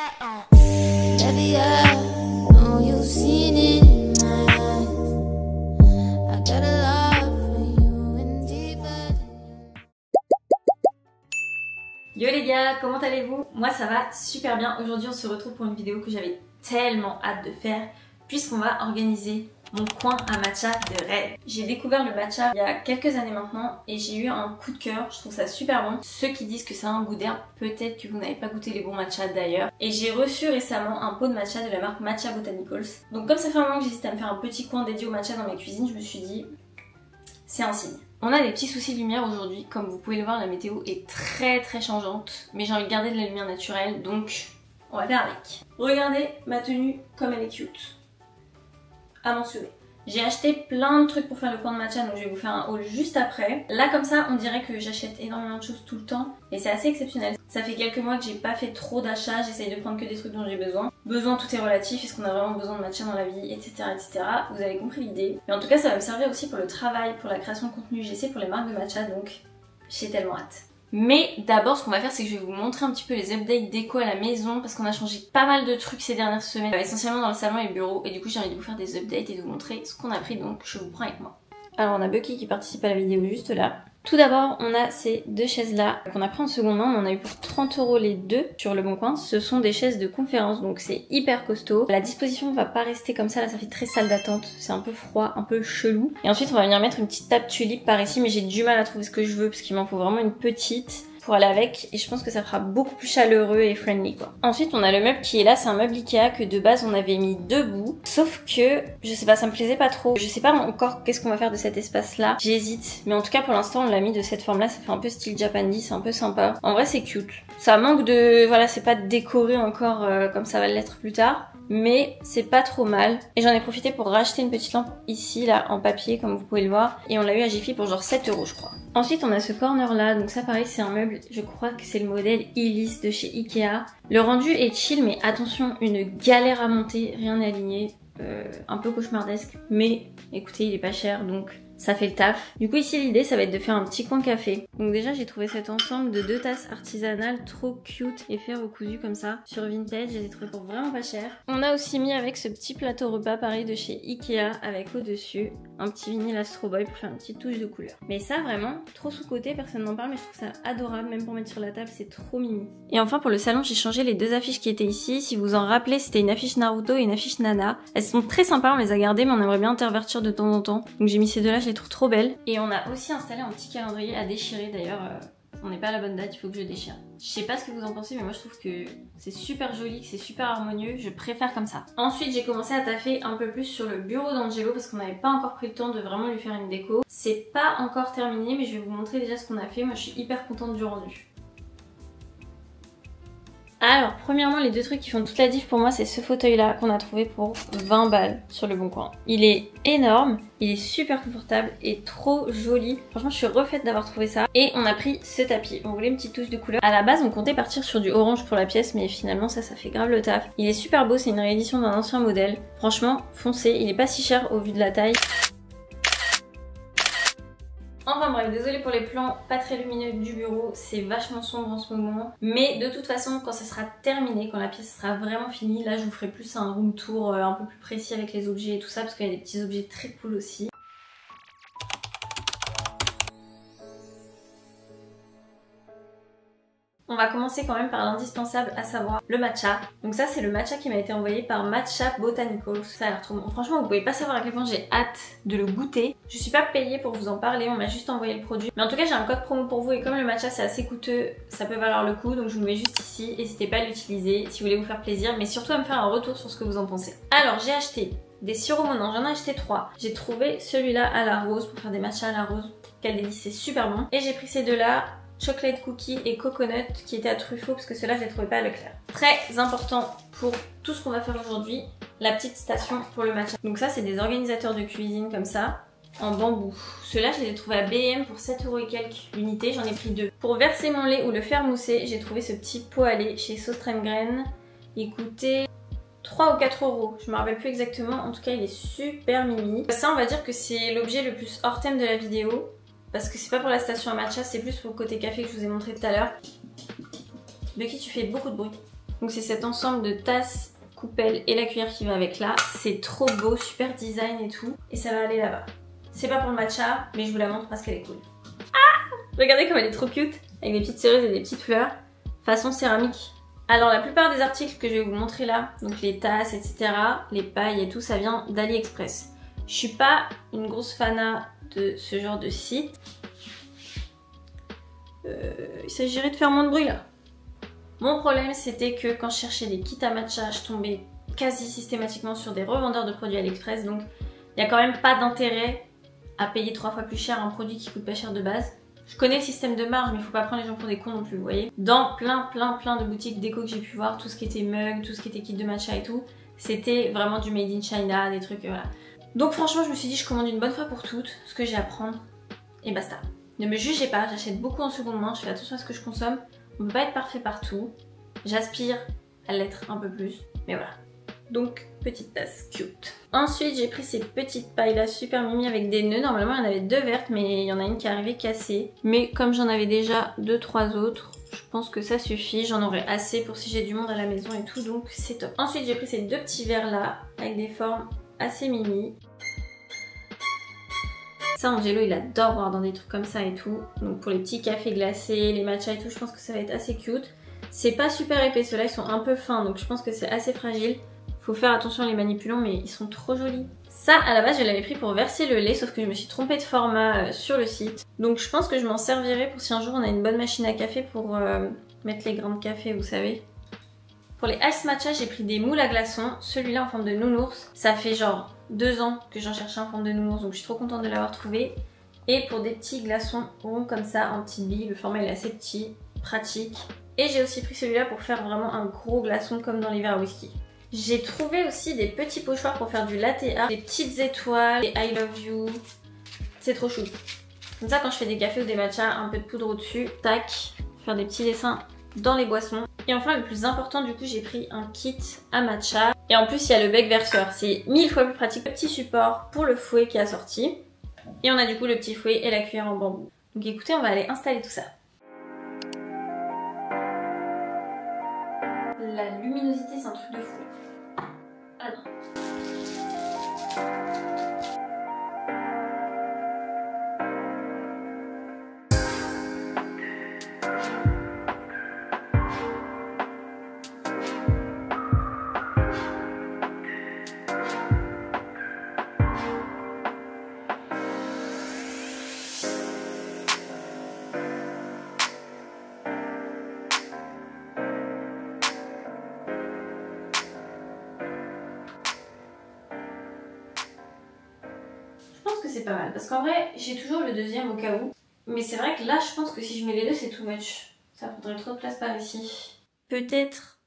Baby, I know you've seen it in my eyes. I got a love for you and deeper than you. Yo les gars, comment allez-vous? Moi ça va super bien. Aujourd'hui on se retrouve pour une vidéo que j'avais tellement hâte de faire puisqu'on va organiser mon coin à matcha de rêve. J'ai découvert le matcha il y a quelques années maintenant et j'ai eu un coup de cœur, je trouve ça super bon. Ceux qui disent que ça a un goût d'herbe, peut-être que vous n'avez pas goûté les bons matchas d'ailleurs. Et j'ai reçu récemment un pot de matcha de la marque Matcha Botanicals. Donc comme ça fait un moment que j'hésite à me faire un petit coin dédié au matcha dans ma cuisine, je me suis dit c'est un signe. On a des petits soucis de lumière aujourd'hui, comme vous pouvez le voir la météo est très changeante, mais j'ai envie de garder de la lumière naturelle donc on va faire avec. Regardez ma tenue comme elle est cute. À mentionner. J'ai acheté plein de trucs pour faire le coin de matcha, donc je vais vous faire un haul juste après. Là comme ça on dirait que j'achète énormément de choses tout le temps et c'est assez exceptionnel. Ça fait quelques mois que j'ai pas fait trop d'achats, j'essaye de prendre que des trucs dont j'ai besoin. Besoin, tout est relatif, est-ce qu'on a vraiment besoin de matcha dans la vie, etc. etc. Vous avez compris l'idée. Mais en tout cas ça va me servir aussi pour le travail, pour la création de contenu UGC, pour les marques de matcha, donc j'ai tellement hâte. Mais d'abord ce qu'on va faire c'est que je vais vous montrer un petit peu les updates déco à la maison parce qu'on a changé pas mal de trucs ces dernières semaines, essentiellement dans le salon et le bureau, et du coup j'ai envie de vous faire des updates et de vous montrer ce qu'on a pris, donc je vous prends avec moi. Alors on a Bucky qui participe à la vidéo juste là. Tout d'abord on a ces deux chaises là qu'on a pris en seconde main, on en a eu pour 30 € les deux sur Le Bon Coin. Ce sont des chaises de conférence donc c'est hyper costaud. La disposition va pas rester comme ça, là ça fait très salle d'attente, c'est un peu froid, un peu chelou. Et ensuite on va venir mettre une petite table tulipe par ici, mais j'ai du mal à trouver ce que je veux parce qu'il m'en faut vraiment une petite pour aller avec et je pense que ça fera beaucoup plus chaleureux et friendly quoi. Ensuite on a le meuble qui est là, c'est un meuble Ikea que de base on avait mis debout, sauf que je sais pas, ça me plaisait pas trop. Je sais pas encore qu'est-ce qu'on va faire de cet espace là, j'hésite, mais en tout cas pour l'instant on l'a mis de cette forme là, ça fait un peu style Japanese, c'est un peu sympa. En vrai c'est cute, ça manque de, voilà, c'est pas décoré encore comme ça va l'être plus tard, mais c'est pas trop mal. Et j'en ai profité pour racheter une petite lampe ici là en papier comme vous pouvez le voir, et on l'a eu à Jiffy pour genre 7 € je crois. Ensuite on a ce corner là, donc ça pareil c'est un meuble, je crois que c'est le modèle Illis de chez Ikea. Le rendu est chill mais attention, une galère à monter, rien n'est aligné, un peu cauchemardesque, mais écoutez il est pas cher donc ça fait le taf. Du coup ici l'idée ça va être de faire un petit coin café. Donc déjà j'ai trouvé cet ensemble de 2 tasses artisanales trop cute et fait recousu comme ça sur Vinted, je les ai trouvées pour vraiment pas cher. On a aussi mis avec ce petit plateau repas pareil de chez Ikea avec au dessus un petit vinyle Astro Boy pour faire une petite touche de couleur. Mais ça vraiment trop sous-côté, personne n'en parle mais je trouve ça adorable, même pour mettre sur la table c'est trop mimi. Et enfin pour le salon j'ai changé les 2 affiches qui étaient ici. Si vous en rappelez c'était une affiche Naruto et une affiche Nana. Elles sont très sympas, on les a gardées mais on aimerait bien intervertir de temps en temps. Donc j'ai mis ces deux là, je les trouve trop belles. Et on a aussi installé un petit calendrier à déchirer d'ailleurs. On n'est pas à la bonne date, il faut que je déchire. Je sais pas ce que vous en pensez mais moi je trouve que c'est super joli, que c'est super harmonieux, je préfère comme ça. Ensuite j'ai commencé à taffer un peu plus sur le bureau d'Angelo parce qu'on n'avait pas encore pris le temps de vraiment lui faire une déco. C'est pas encore terminé mais je vais vous montrer déjà ce qu'on a fait, moi je suis hyper contente du rendu. Alors premièrement les 2 trucs qui font toute la diff pour moi c'est ce fauteuil là qu'on a trouvé pour 20 balles sur Le Bon Coin. Il est énorme, il est super confortable et trop joli. Franchement je suis refaite d'avoir trouvé ça. Et on a pris ce tapis, on voulait une petite touche de couleur. À la base on comptait partir sur du orange pour la pièce mais finalement ça fait grave le taf. Il est super beau, c'est une réédition d'un ancien modèle. Franchement foncez, il est pas si cher au vu de la taille. Enfin bref, désolée pour les plans pas très lumineux du bureau, c'est vachement sombre en ce moment. Mais de toute façon, quand ça sera terminé, quand la pièce sera vraiment finie, là je vous ferai plus un room tour un peu plus précis avec les objets et tout ça, parce qu'il y a des petits objets très cool aussi. On va commencer quand même par l'indispensable, à savoir le matcha. Donc ça c'est le matcha qui m'a été envoyé par Matcha Botanicals. Ça a l'air trop bon. Franchement vous pouvez pas savoir à quel point j'ai hâte de le goûter. Je suis pas payée pour vous en parler, on m'a juste envoyé le produit. Mais en tout cas j'ai un code promo pour vous et comme le matcha c'est assez coûteux, ça peut valoir le coup. Donc je vous le mets juste ici, n'hésitez pas à l'utiliser si vous voulez vous faire plaisir. Mais surtout à me faire un retour sur ce que vous en pensez. Alors j'ai acheté des sirops Monin, j'en ai acheté 3. J'ai trouvé celui-là à la rose pour faire des matchas à la rose. Quel délice, c'est super bon. Et j'ai pris ces 2 là. Chocolate cookie et coconut qui étaient à Truffaut parce que ceux-là je les trouvais pas à Leclerc. Très important pour tout ce qu'on va faire aujourd'hui, la petite station pour le matcha. Donc ça c'est des organisateurs de cuisine comme ça, en bambou. Ceux-là je les ai trouvés à B&M pour 7 € et quelques l'unité, j'en ai pris 2. Pour verser mon lait ou le faire mousser, j'ai trouvé ce petit pot à lait chez Sostrengren. Il coûtait 3 ou 4 €, je me rappelle plus exactement, en tout cas il est super mimi. Ça on va dire que c'est l'objet le plus hors thème de la vidéo. Parce que c'est pas pour la station à matcha, c'est plus pour le côté café que je vous ai montré tout à l'heure. Bucky, tu fais beaucoup de bruit. Donc c'est cet ensemble de tasses, coupelles et la cuillère qui va avec là. C'est trop beau, super design et tout. Et ça va aller là-bas. C'est pas pour le matcha, mais je vous la montre parce qu'elle est cool. Ah! Regardez comme elle est trop cute, avec des petites cerises et des petites fleurs, façon céramique. Alors la plupart des articles que je vais vous montrer là, donc les tasses, etc., les pailles et tout, ça vient d'AliExpress. Je suis pas une grosse fana de ce genre de site. Il s'agirait de faire moins de bruit là. Mon problème c'était que quand je cherchais des kits à matcha, je tombais quasi systématiquement sur des revendeurs de produits AliExpress, donc il n'y a quand même pas d'intérêt à payer 3 fois plus cher un produit qui coûte pas cher de base. Je connais le système de marge, mais il faut pas prendre les gens pour des cons non plus, vous voyez. Dans plein de boutiques déco que j'ai pu voir, tout ce qui était mug, tout ce qui était kit de matcha et tout, c'était vraiment du made in China, des trucs, voilà. Donc franchement, je me suis dit, je commande une bonne fois pour toutes ce que j'ai à prendre et basta. Ne me jugez pas, j'achète beaucoup en seconde main, je fais attention à ce que je consomme. On peut pas être parfait partout. J'aspire à l'être un peu plus, mais voilà. Donc, petite tasse cute. Ensuite, j'ai pris ces petites pailles là super mimi avec des nœuds. Normalement, il y en avait 2 vertes, mais il y en a une qui est arrivée cassée. Mais comme j'en avais déjà 2-3 autres, je pense que ça suffit. J'en aurai assez pour si j'ai du monde à la maison et tout, donc c'est top. Ensuite, j'ai pris ces 2 petits verres là, avec des formes assez mimi. Ça, Angelo, il adore boire dans des trucs comme ça et tout. Donc pour les petits cafés glacés, les matchas et tout, je pense que ça va être assez cute. C'est pas super épais, ceux-là, ils sont un peu fins, donc je pense que c'est assez fragile. Faut faire attention en les manipulant, mais ils sont trop jolis. Ça, à la base, je l'avais pris pour verser le lait, sauf que je me suis trompée de format sur le site. Donc je pense que je m'en servirai pour si un jour on a une bonne machine à café pour mettre les grains de café, vous savez. Pour les ice matcha, j'ai pris des moules à glaçons. Celui-là en forme de nounours. Ça fait genre 2 ans que j'en cherchais en forme de nounours, donc je suis trop contente de l'avoir trouvé. Et pour des petits glaçons ronds comme ça, en petite bille, le format il est assez petit, pratique. Et j'ai aussi pris celui-là pour faire vraiment un gros glaçon comme dans les verres à whisky. J'ai trouvé aussi des petits pochoirs pour faire du latte art, des petites étoiles, des I love you. C'est trop chou. Comme ça, quand je fais des cafés ou des matchas, un peu de poudre au-dessus, tac, faire des petits dessins dans les boissons. Et enfin, le plus important, du coup, j'ai pris un kit à matcha. Et en plus, il y a le bec verseur. C'est 1000 fois plus pratique. Le petit support pour le fouet qui est assorti. Et on a du coup le petit fouet et la cuillère en bambou. Donc écoutez, on va aller installer tout ça. La luminosité, c'est un truc de fou. Ah non. C'est pas mal parce qu'en vrai j'ai toujours le deuxième au cas où, mais c'est vrai que là je pense que si je mets les deux c'est too much, ça prendrait trop de place par ici. Peut-être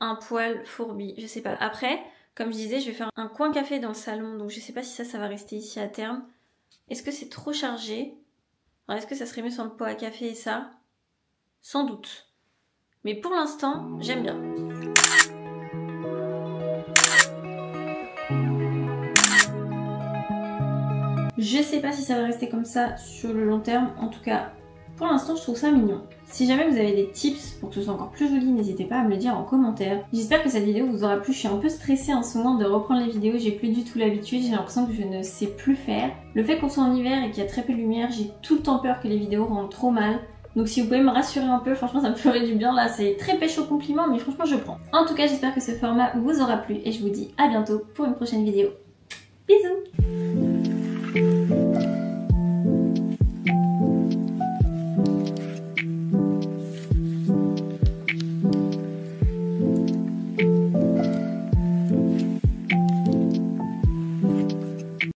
un poil fourbi, je sais pas. Après comme je disais je vais faire un coin café dans le salon, donc je sais pas si ça va rester ici à terme. Est-ce que c'est trop chargé? Alors est-ce que ça serait mieux sans le pot à café et ça? Sans doute, mais pour l'instant j'aime bien. Je sais pas si ça va rester comme ça sur le long terme, en tout cas pour l'instant je trouve ça mignon. Si jamais vous avez des tips pour que ce soit encore plus joli, n'hésitez pas à me le dire en commentaire. J'espère que cette vidéo vous aura plu, je suis un peu stressée en ce moment de reprendre les vidéos, j'ai plus du tout l'habitude, j'ai l'impression que je ne sais plus faire. Le fait qu'on soit en hiver et qu'il y a très peu de lumière, j'ai tout le temps peur que les vidéos rendent trop mal. Donc si vous pouvez me rassurer un peu, franchement ça me ferait du bien là, c'est très pêche au compliment mais franchement je prends. En tout cas j'espère que ce format vous aura plu et je vous dis à bientôt pour une prochaine vidéo. Bisous!